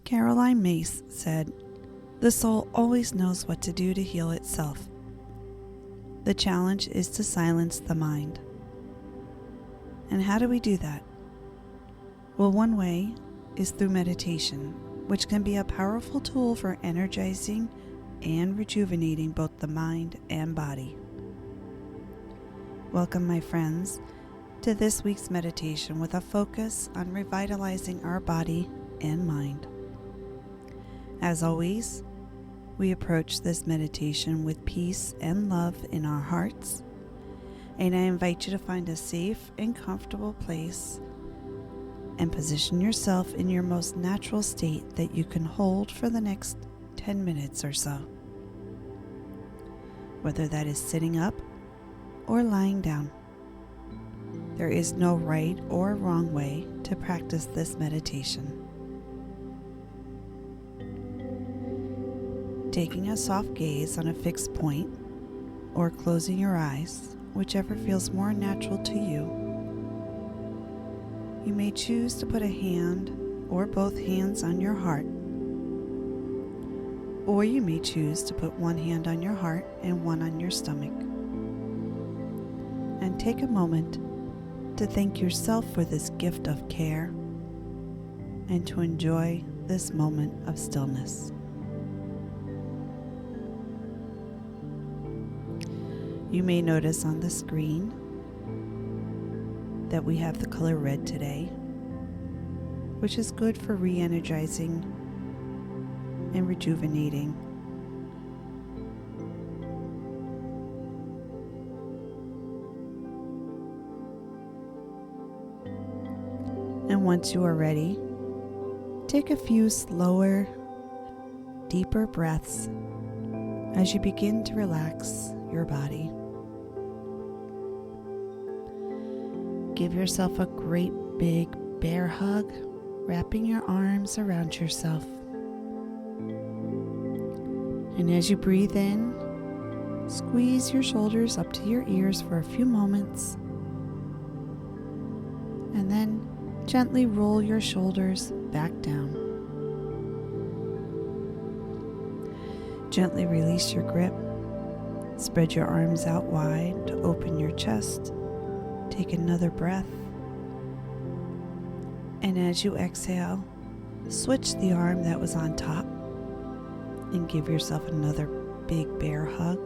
Caroline Myss said, "The soul always knows what to do to heal itself. The challenge is to silence the mind." And how do we do that? Well, one way is through meditation, which can be a powerful tool for energizing and rejuvenating both the mind and body. Welcome, my friends, to this week's meditation with a focus on revitalizing our body and mind. As always, we approach this meditation with peace and love in our hearts, and I invite you to find a safe and comfortable place and position yourself in your most natural state that you can hold for the next 10 minutes or so. Whether that is sitting up or lying down. There is no right or wrong way to practice this meditation. Taking a soft gaze on a fixed point or closing your eyes, whichever feels more natural to you. You may choose to put a hand or both hands on your heart, or you may choose to put one hand on your heart and one on your stomach. And take a moment to thank yourself for this gift of care and to enjoy this moment of stillness. You may notice on the screen that we have the color red today, which is good for re-energizing and rejuvenating. And once you are ready, take a few slower, deeper breaths as you begin to relax your body. Give yourself a great big bear hug, wrapping your arms around yourself. And as you breathe in, squeeze your shoulders up to your ears for a few moments, and then gently roll your shoulders back down. Gently release your grip. Spread your arms out wide to open your chest. Take another breath. And as you exhale, switch the arm that was on top and give yourself another big bear hug.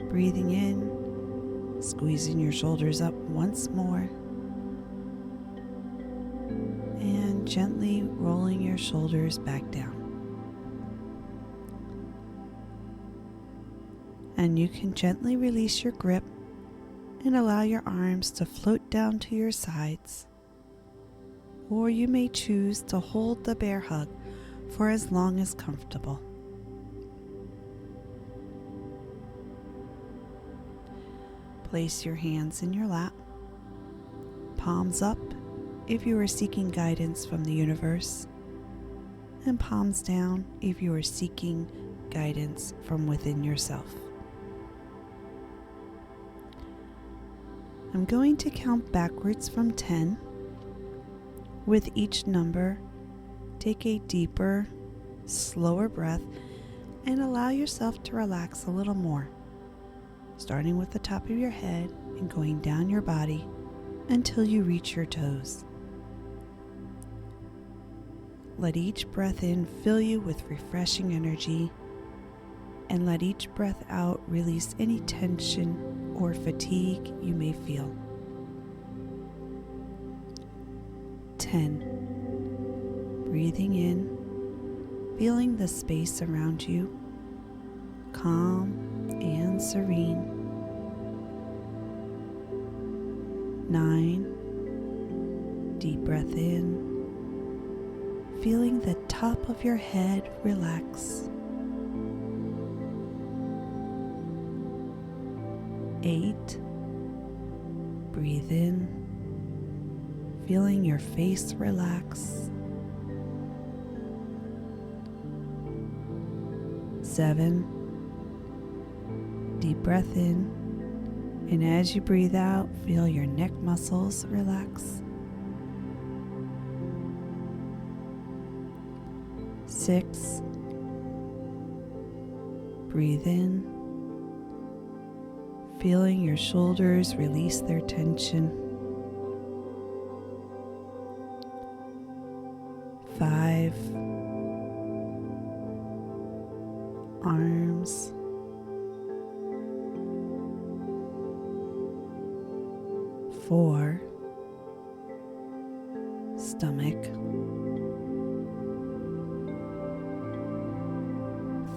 Breathing in, squeezing your shoulders up once more, and gently rolling your shoulders back down. And you can gently release your grip and allow your arms to float down to your sides. Or you may choose to hold the bear hug for as long as comfortable. Place your hands in your lap, palms up if you are seeking guidance from the universe, and palms down if you are seeking guidance from within yourself. I'm going to count backwards from 10. With each number, take a deeper, slower breath and allow yourself to relax a little more, starting with the top of your head and going down your body until you reach your toes. Let each breath in fill you with refreshing energy, and let each breath out release any tension or fatigue you may feel. 10. Breathing in, feeling the space around you, calm and serene. 9. Deep breath in, feeling the top of your head relax. 8. Breathe in, feeling your face relax. 7. Deep breath in, and as you breathe out, feel your neck muscles relax. 6. Breathe in, feeling your shoulders release their tension. 5. Arms. 4. Stomach.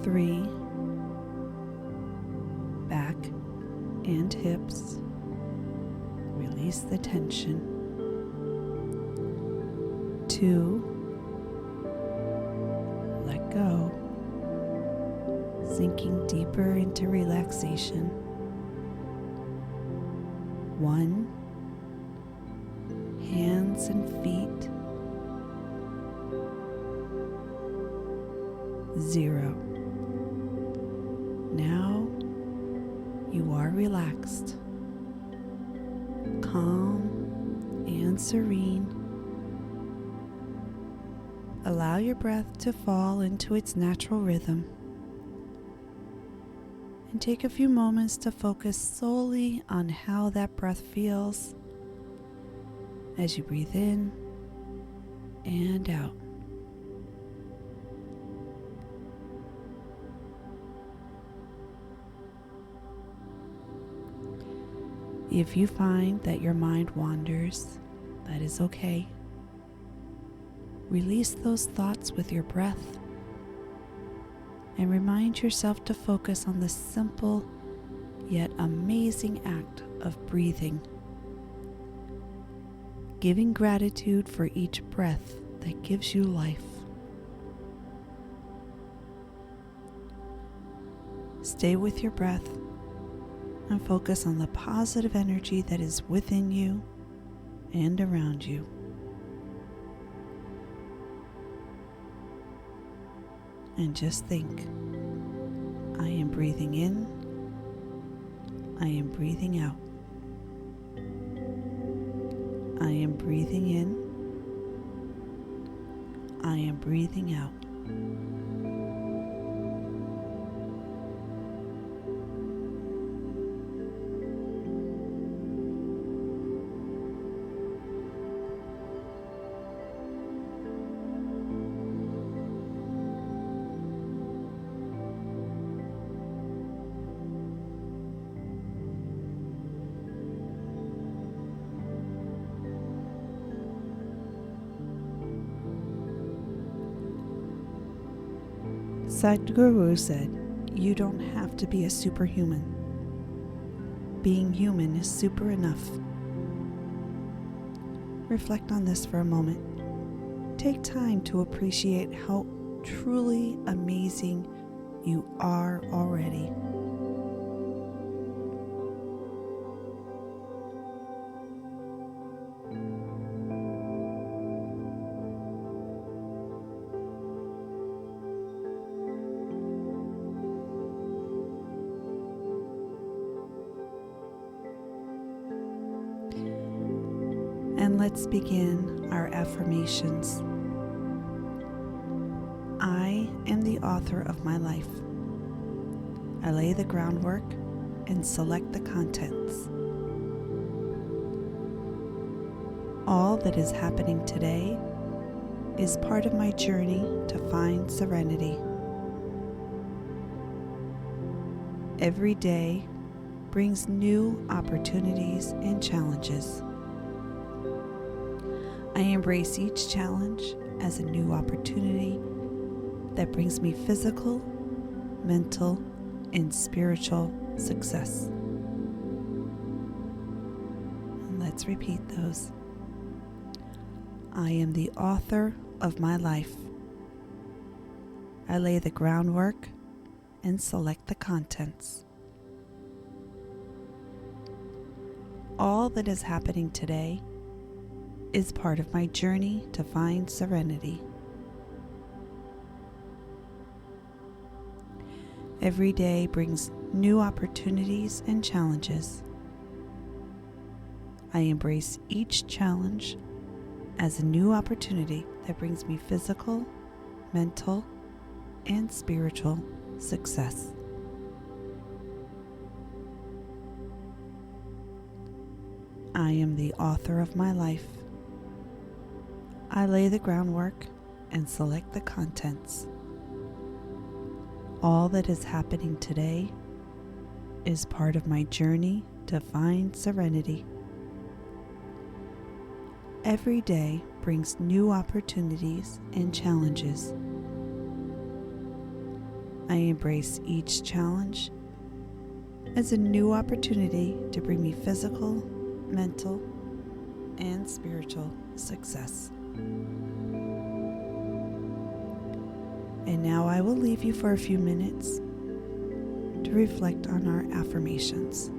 3. Back and hips. Release the tension. 2. Let go. Sinking deeper into relaxation. 1. Hands and feet. 0. Now you are relaxed, calm and serene. Allow your breath to fall into its natural rhythm, and take a few moments to focus solely on how that breath feels as you breathe in and out. If you find that your mind wanders, that is okay. Release those thoughts with your breath and remind yourself to focus on the simple yet amazing act of breathing, giving gratitude for each breath that gives you life. Stay with your breath and focus on the positive energy that is within you and around you. And just think, I am breathing in, I am breathing out. I am breathing in, I am breathing out. Sadhguru said, "You don't have to be a superhuman. Being human is super enough." Reflect on this for a moment. Take time to appreciate how truly amazing you are already. And let's begin our affirmations. I am the author of my life. I lay the groundwork and select the contents. All that is happening today is part of my journey to find serenity. Every day brings new opportunities and challenges. I embrace each challenge as a new opportunity that brings me physical, mental, and spiritual success. And let's repeat those. I am the author of my life. I lay the groundwork and select the contents. All that is happening today is part of my journey to find serenity. Every day brings new opportunities and challenges. I embrace each challenge as a new opportunity that brings me physical, mental, and spiritual success. I am the author of my life. I lay the groundwork and select the contents. All that is happening today is part of my journey to find serenity. Every day brings new opportunities and challenges. I embrace each challenge as a new opportunity to bring me physical, mental, and spiritual success. And now I will leave you for a few minutes to reflect on our affirmations.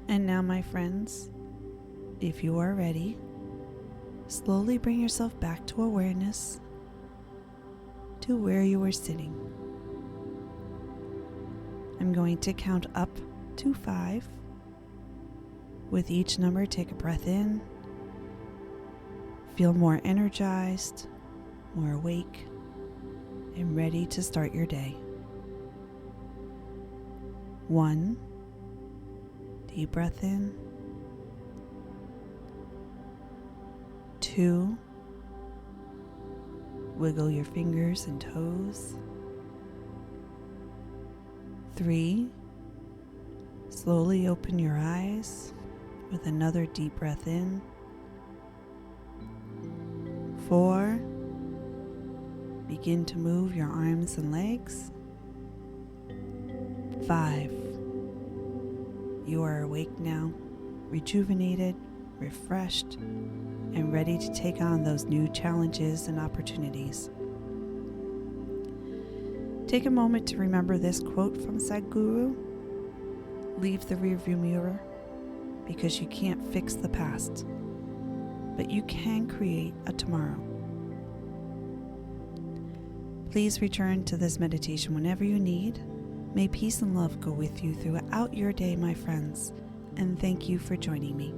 And now, my friends, if you are ready, slowly bring yourself back to awareness to where you were sitting. I'm going to count up to 5. With each number, take a breath in. Feel more energized, more awake, and ready to start your day. 1. Deep breath in. 2. Wiggle your fingers and toes. 3. Slowly open your eyes with another deep breath in. 4. Begin to move your arms and legs. 5. You are awake now, rejuvenated, refreshed, and ready to take on those new challenges and opportunities. Take a moment to remember this quote from Sadhguru: "Leave the rearview mirror, because you can't fix the past, but you can create a tomorrow." Please return to this meditation whenever you need. May peace and love go with you throughout your day, my friends, and thank you for joining me.